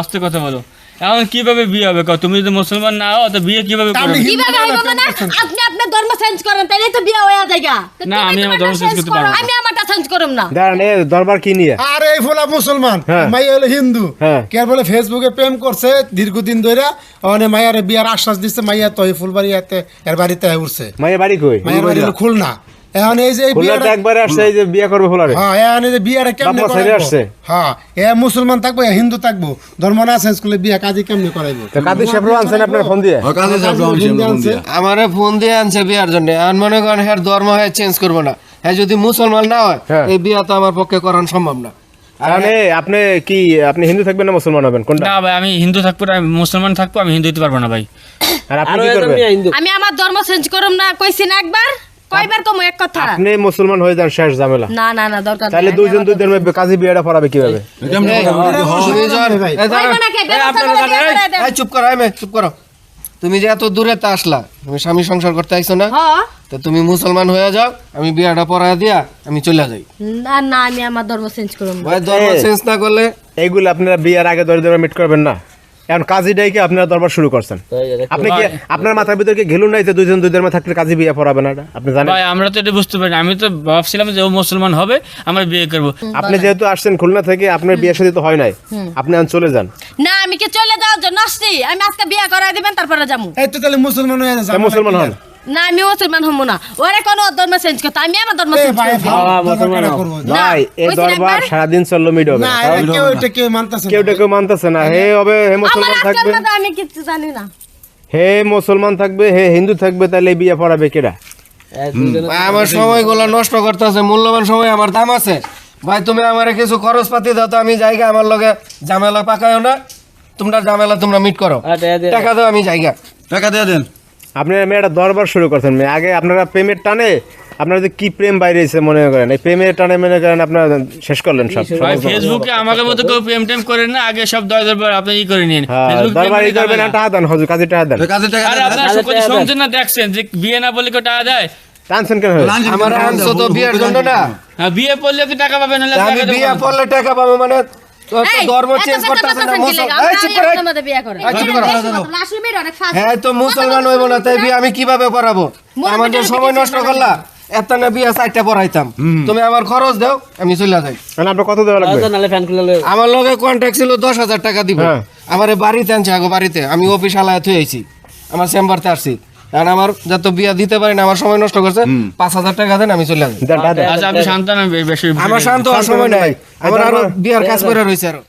আস্তে কথা বলো। এখন কিভাবে বিয়ে হবে? তুমি যদি মুসলমান না হও তো বিয়ে কিভাবে করবে? কিভাবে হইব মানে আপনি আপনার ধর্ম চেঞ্জ করেন তাইলে তো বিয়ে হয়ে যায়গা। না, আমি আমার ধর্ম চেঞ্জ করতে পারবো না। আমি আমারটা চেঞ্জ করব না। দাঁড়ান, এই দরবার কি নিয়ে? আরে এই ফোলা মুসলমান, হ্যাঁ। মাইয়া হলো হিন্দু। হ্যাঁ। কে বলে ফেসবুকে প্রেম করছে দীর্ঘদিন ধরে, মানে মাইয়ার বিয়ার আশ্বাস দিচ্ছে। মাইয়া তো এই ফুলবাড়িয়াতে এর বাড়িতে উঠছে। মায়ের বাড়ি কই? মাইয়ার বাড়ি হলো খুলনা। এখন এই যে খুলনাতে একবারে আসছে, এই যে বিয়ে করবে ফুলারে। হ্যাঁ, এখন এই যে বিয়াটা কেমনে বাপ্পা ছেড়ে করাইবো? আসছে। হ্যাঁ, এ মুসলমান থাকবো, এ হিন্দু থাকবো, ধর্ম না চেঞ্জ করলে বিয়া কাজী কেমনে করাইবো? তো কাদের সাহেবরা আনছেন আপনার ফোন দিয়ে? আমারে ফোন দিয়ে আনছে বিয়ার জন্য। আর মনে করেন হ্যাঁ ধর্ম হ্যাঁ চেঞ্জ করবো না, হ্যাঁ যদি মুসলমান না হয় হ্যাঁ। এই বিয়া তো আমার পক্ষে করানো সম্ভব না। মানে আপনি হিন্দু থাকবেন না মুসলমান হবেন কোনটা? না ভাই, আমি হিন্দু থাকবো না, আমি মুসলমান থাকবো, আমি হিন্দু হতে পারবো না ভাই। আর আপনি কি করবেন? আমি আমার ধর্ম চেঞ্জ করব না কইছি না একবার, কয়বার কম এক কথা। আপনি মুসলমান হয়ে যান, শেষ ঝামেলা। না না না দরকার নাই। তাহলে দুইজন দুই ধর্মের কাজী বিয়েটা পড়াবে কিভাবে? হইব না কে ব্যবস্থা করে বিয়ে করে দেন। চুপ করো, চুপ করো। তুমি যে এত দূরে তা আসলা, তুমি স্বামী সংসার করতে আইছো না, হ্যাঁ তো তুমি মুসলমান হয়ে যাও, আমি বিয়াটা পড়ায় দিয়া আমি চলে যাই। না না আমি আমার ধর্ম চেঞ্জ করব না। ভাই ধর্ম চেঞ্জ না করলে এইগুলো আপনারা বিয়ের আগে দরবার মিট করবেন না। এখন কাজীটাই কি আপনারা দরবার শুরু করছেন? আপনি কি আপনার মাথার ভিতরে কি ঘেলুন নাই যে দুইজন দুই ধর্মে থাকলে কাজী বিয়ে পড়াবে না? আপনি জানেন? ভাই আমরা তো এটা বুঝতে পারি না। আমি তো ভাবছিলাম যে ও মুসলমান হবে, আমরা বিয়ে করবো। আপনি যেহেতু আসছেন খুলনা থেকে, আপনার বিয়ে শাদী তো হয় নাই, আপনি এখন চলে যান। না আমি কি চলে যাওয়ার জন্য আসছি? আমি আজকে বিয়ে করাই দিবেন তারপরে যাবো। এই তো তাহলে মুসলমান হয়ে যাচ্ছে। তা মুসলমান হন। না আমি মুসলমান হব না। ওরে কোন ধর্ম চেঞ্জ করতে, আমি আমার ধর্ম চেঞ্জ করব। ভাই এই কইছেন দরবার একবার? সারাদিন চললো মিট হবে না, না। এটা কেউ মানতেছে না। কেউ মানতেছে না। হে হবে হে আমার মুসলমান আজকের থাকবে, মতো আমি কিছু জানি না। হে মুসলমান থাকবে, হে হিন্দু থাকবে, তাহলে বিয়ে পড়াবে কেডা? ভাই, আমার সময়গুলো নষ্ট করতেছে, মূল্যবান সময় আমার দাম আছে। ভাই তুমি আমারে কিছু খরচ পাতি দাও তো, আমি জায়গা আমার লগে ঝামেলা পাকায়ও না। তোমরা ঝামেলা তোমরা মিট করো, টাকা দাও আমি জায়গা। টাকা দিয়ে দেন। আপনারা মেয়েটা দরবার শুরু করছেন। মেয়ে আগে আপনারা প্রেমের টানে, আপনারা যে কি প্রেম বাইরে এসে মনে করেন, এই প্রেমের টানে মনে করেন আপনারা শেষ করলেন সব। ভাই ফেসবুকে আমাকে মতো কেউ প্রেম টেম করেন না, আগে সব দরবার আপনি ই করে নিন। হ্যাঁ, ফেসবুক দরবার এই করবেন না, টাকা দেন, হজুর কাজে টাকা দেন। কাজে টাকা আর আপনারা সকলে শুনছেন না, দেখছেন যে বিয়ে না বলে কেউ টাকা দেয়? টানছেন কেন? আমার আনছো তো বিয়ের জন্য না, হ্যাঁ, বিয়ে পড়লে কি টাকা পাবেন? নাহলে আমি টাকা দেবো বিয়ে না। পড়লে টাকা পাবো মানে তো এই, ধর্ম এত চেঞ্জ কথা করতেছে না। বলতেছেন কি লাগা? এই, চুপ আমরা করো। আপনার মধ্যে বিয়ে করে। এই, চুপ করো। লাশি মেরে অনেক ফাস্ট। হ্যাঁ তো মুসলমান হইব না, তাই বিয়ে আমি কিভাবে পড়াবো? আমাদের সময় নষ্ট করলা। এত না বিয়ে 4টা পড়াইতাম, তুমি আমার খরচ দাও আমি চলে যাই। মানে আপনার কত দেওয়া লাগবে? আমার লগে কন্ট্যাক্ট ছিল 10,000 টাকা দিব। হ্যাঁ। আমার বাড়িতে আনছে, আগে বাড়িতে আমি অফিস আলায় থুয়ে আইছি, আমার চেম্বারতে আসছি। আর আমার যত বিয়া দিতে পারি না, আমার সময় নষ্ট করছে, 5,000 টাকা দেন আমি চলে যাই। দেন, টাকা দেন। আচ্ছা আপনি শান্ত না, বেশি আমার শান্ত হওয়ার সময় নাই, আমার আরো বিয়ার কাজ করে রয়েছে আরো।